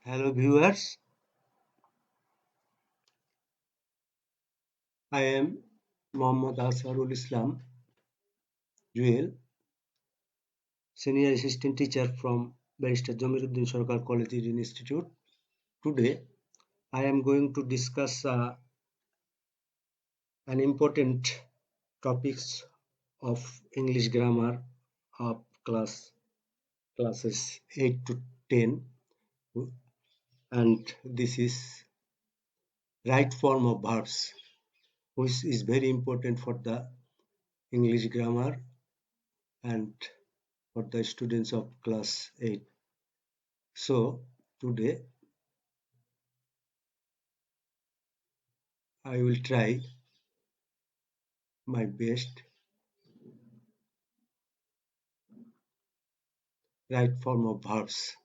Hello viewers, I am Mohammad Asarul Islam Juel, Senior Assistant Teacher from Barrister Jamiruddin Sarkar College Institute. Today, I am going to discuss an important topics of English grammar of classes 8 to 10, and this is right form of verbs, which is very important for the English grammar and for the students of class 8. So today I will try my best right form of verbs.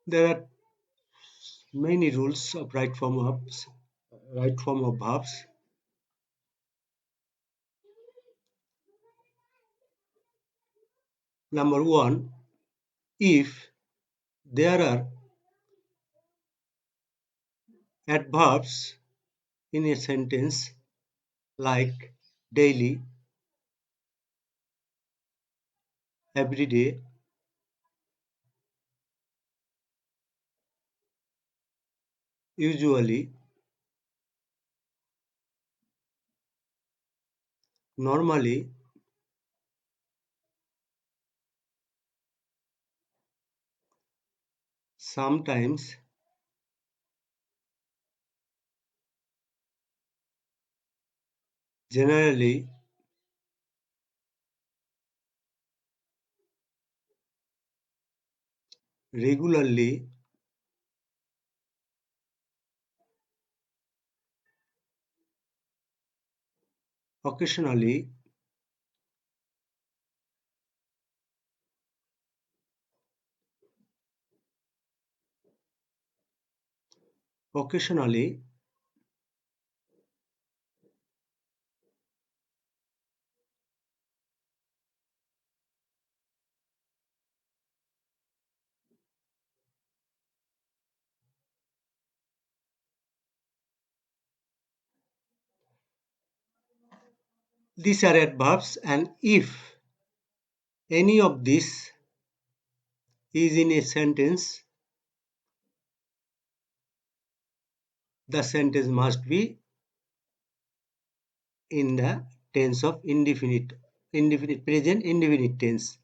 There are many rules of right form of verbs. Number one, if there are adverbs in a sentence like daily, every day, usually, normally, sometimes, generally, regularly, occasionally, occasionally, these are adverbs, and if any of these is in a sentence, the sentence must be in the tense of present indefinite tense.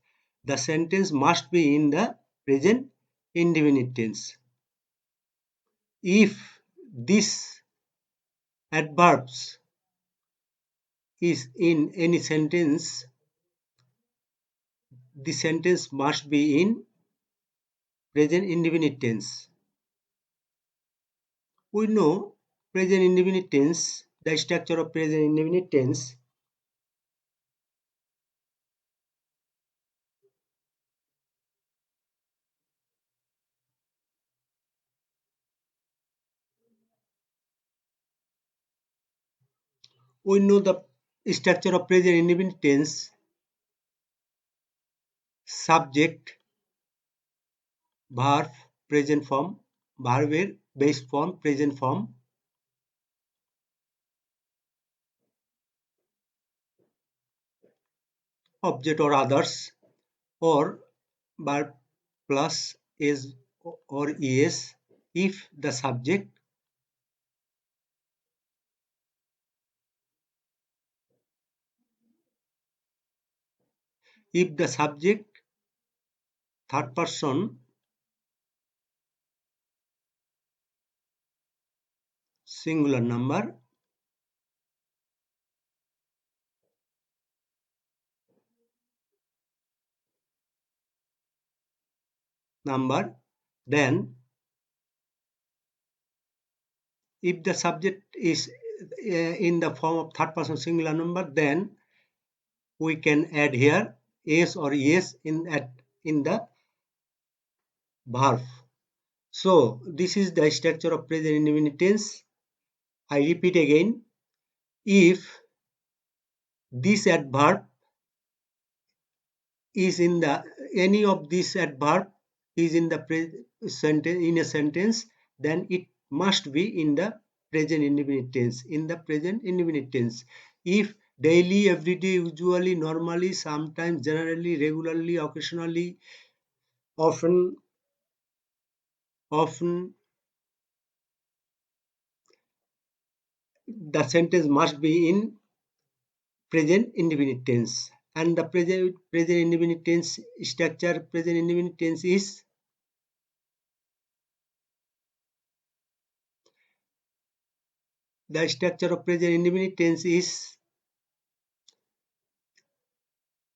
The sentence must be in the present indefinite tense. If this adverbs is in any sentence, the sentence must be in present indefinite tense. We know present indefinite tense, the structure of present indefinite tense. We know the structure of present indefinite tense: subject, verb, present form, ভার্বের base form, present form, object or others, or verb plus is or es if the subject third person singular number then if the subject is in the form of third person singular number, then we can add here s or es in the verb. So this is the structure of present indefinite tense. I repeat again, if this adverb is in the any of this adverb is in the sentence in a sentence, then it must be in the present indefinite tense. In the present indefinite tense, if daily, everyday, usually, normally, sometimes, generally, regularly, occasionally, often, often, the sentence must be in present indefinite tense. And the present indefinite tense structure, present indefinite tense is the structure of present indefinite tense is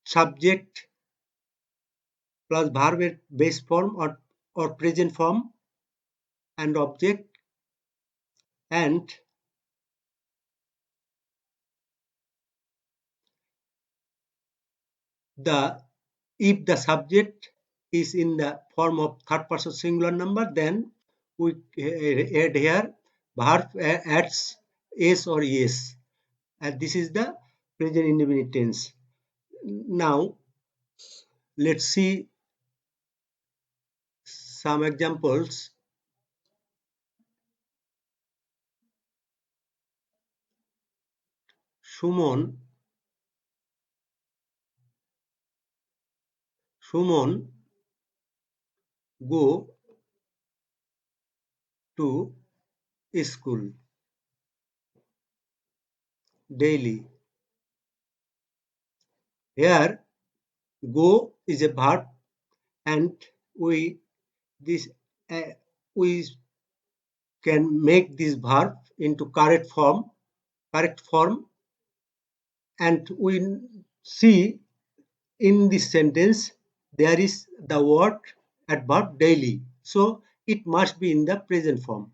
subject plus verb at base form or present form and object, and the if the subject is in the form of third person singular number, then we add here verb adds s or es, and this is the present indefinite tense. Now let's see some examples. Sumon go to school daily. Here go is a verb, and we this uh, we can make this verb into correct form, and we see in this sentence there is the word adverb daily, so it must be in the present form,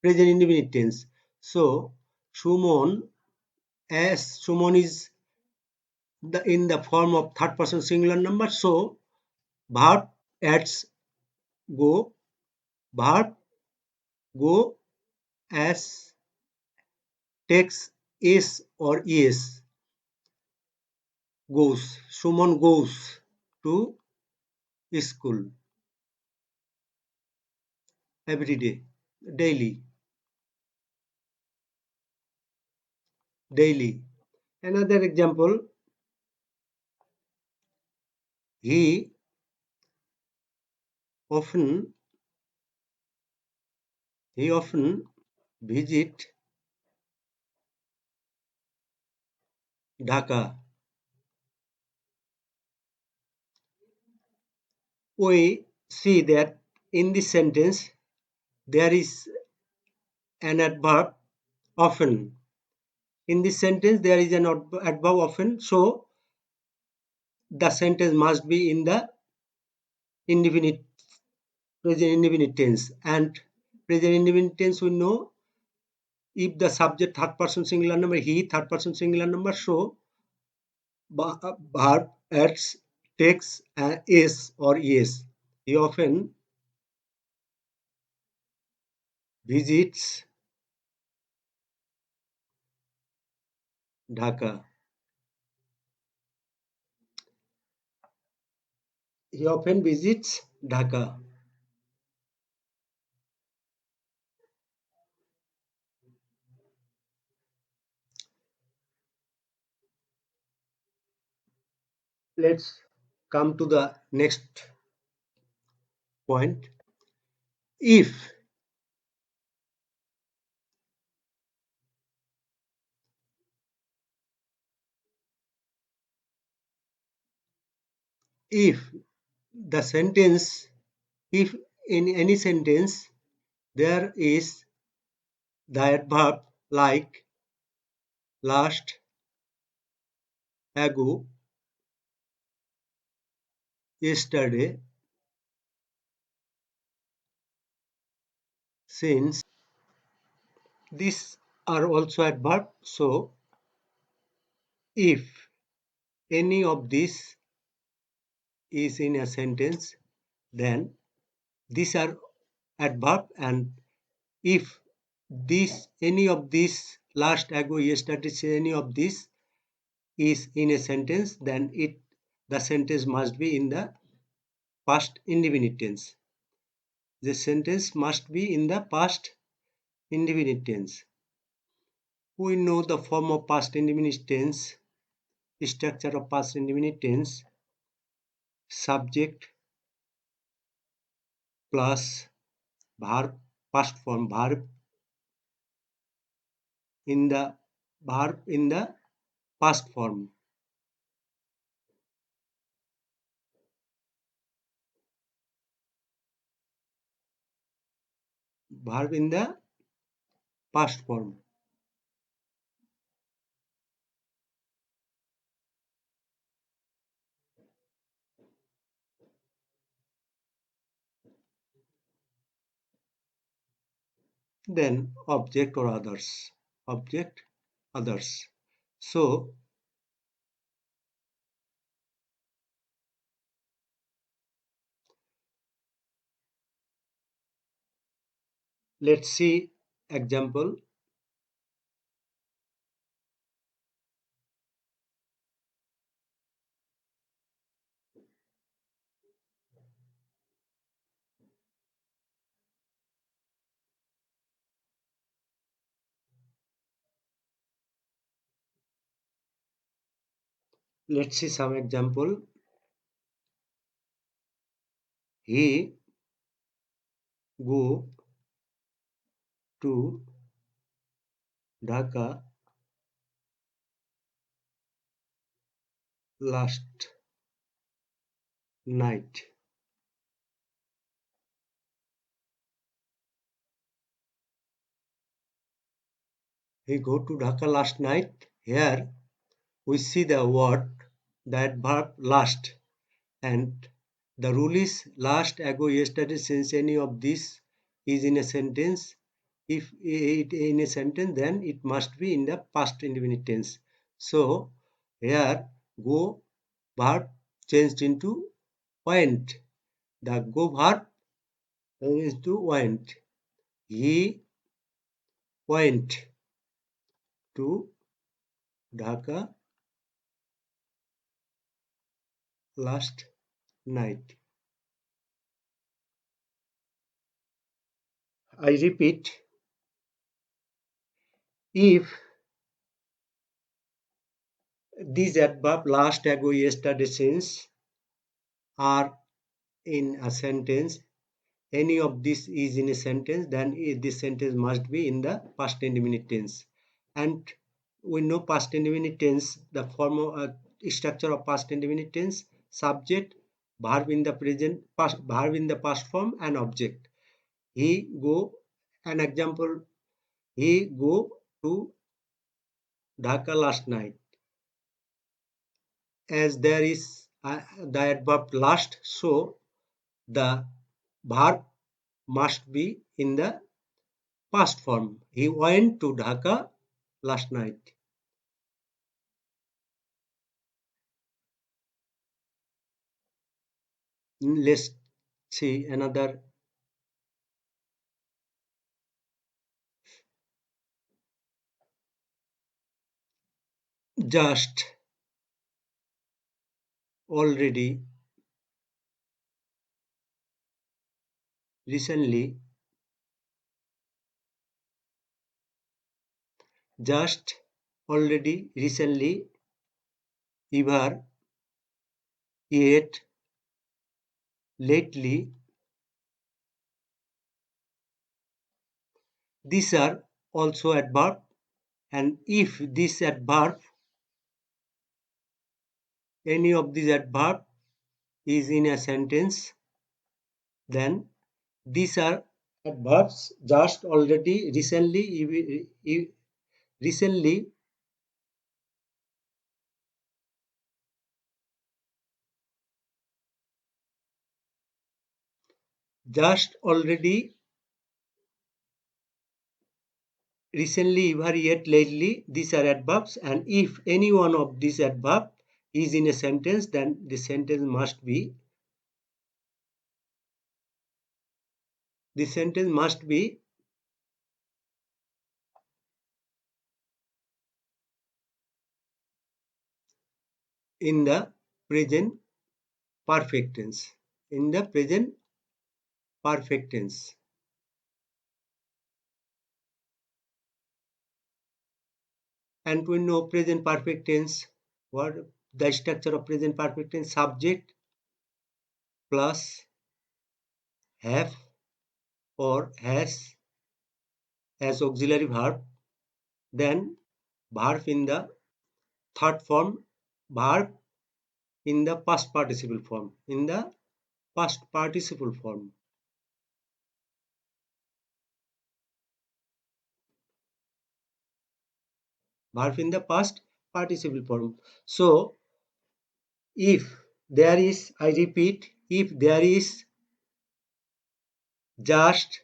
present indefinite tense. So Sumon, as Sumon is in the form of third person singular number, so verb adds go, verb go as takes is or is, goes. Sumon goes to school every day, daily, daily. Another example, he often visit Dhaka. We see that in this sentence there is an adverb often. In this sentence there is an adverb often, so the sentence must be in the indefinite present indefinite tense. And present indefinite tense, we know if the subject third person singular number, he third person singular number, so verb adds takes is or is. He often visits Dhaka. He often visits Dhaka. Let's come to the next point. If if the sentence, if in any sentence there is the adverb like last, ago, yesterday, since, these are also adverb. So if any of this is in a sentence, then these are adverb, and if this any of this last, ago, yesterday, any of this is in a sentence, then it the sentence must be in the past indefinite tense. The sentence must be in the past indefinite tense. We know the form of past indefinite tense, structure of past indefinite tense: subject plus verb, past form verb in the past form. Verb in the past form. Then object or others. Object, others. So let's see example. Let's see some example. He go to Dhaka last night. He go to Dhaka last night. Here we see the word, the adverb last, and the rule is last, ago, yesterday, since any of this is in a sentence. If it in a sentence, then it must be in the past indefinite tense. So here go verb changed into went. The go verb changed to went. He went to Dhaka last night. I repeat, if these adverb last, ago, yesterday, since are in a sentence, any of this is in a sentence, then this sentence must be in the past indefinite tense. And we know past indefinite tense, the form of structure of past indefinite tense: subject, verb in the present, verb in the past form, and object. He go, an example, he go to Dhaka last night. As there is the adverb last, so the verb must be in the past form. He went to Dhaka last night. Let's see another. Just, already, recently. Just, already, recently, ever, yet, lately. These are also adverb, and if this adverb, any of these adverb is in a sentence, then these are adverbs: just, already, recently, recently, just, already, recently, ever, yet, lately. These are adverbs, and if any one of these adverb is in a sentence, then the sentence must be in the present perfect tense. In the present perfect tense. And we know present perfect tense. What the structure of present perfect tense? Subject plus have or has as auxiliary verb, then verb in the third form, verb in the past participle form. In the past participle form. Verb in the past participle form. So if there is, I repeat, if there is just,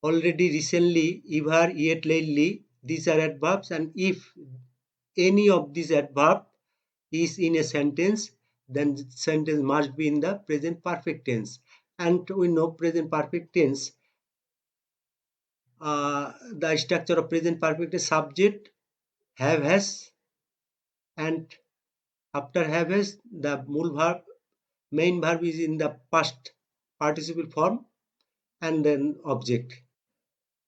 already, recently, ever, yet, lately, these are adverbs, and if any of these adverb is in a sentence, then the sentence must be in the present perfect tense. And we know present perfect tense, the structure of present perfect tense: subject, have, has, and after have, has, the mul verb, main verb is in the past participle form, and then object.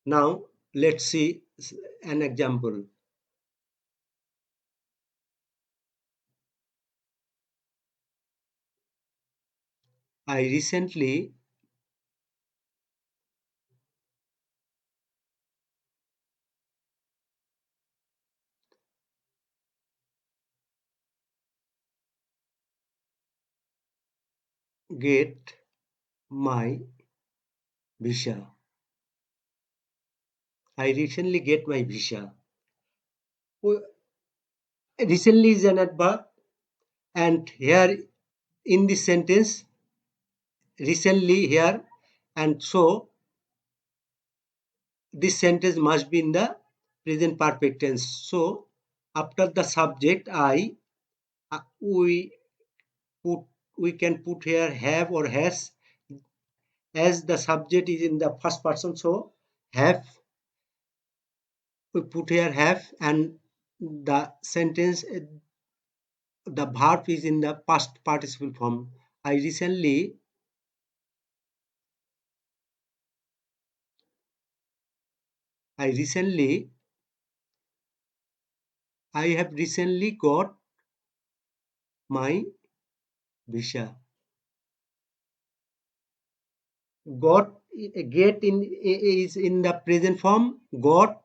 Now let's see an example. I recently get my visa. I recently get my visa. Recently is an adverb, and here in this sentence, recently here, and so this sentence must be in the present perfect tense. So after the subject I, we put, we can put here have or has, as the subject is in the first person. So have, we put here have, and the sentence, the verb is in the past participle form. I recently I recently I have recently got my visa. Got, get in is in the present form, got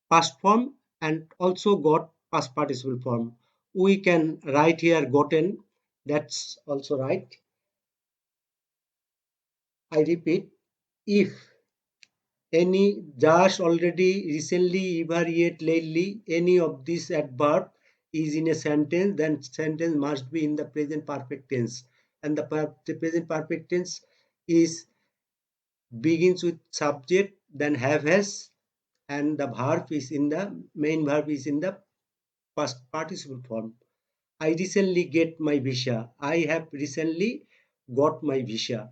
past form, and also got past participle form. We can write here gotten. That's also right. I repeat, if any, just, already, recently, ever, yet, lately, any of these adverb is in a sentence, then sentence must be in the present perfect tense. And the present perfect tense is begins with subject, then have, has, and the verb is in the main verb is in the past participle form. I recently get my visa. I have recently got my visa.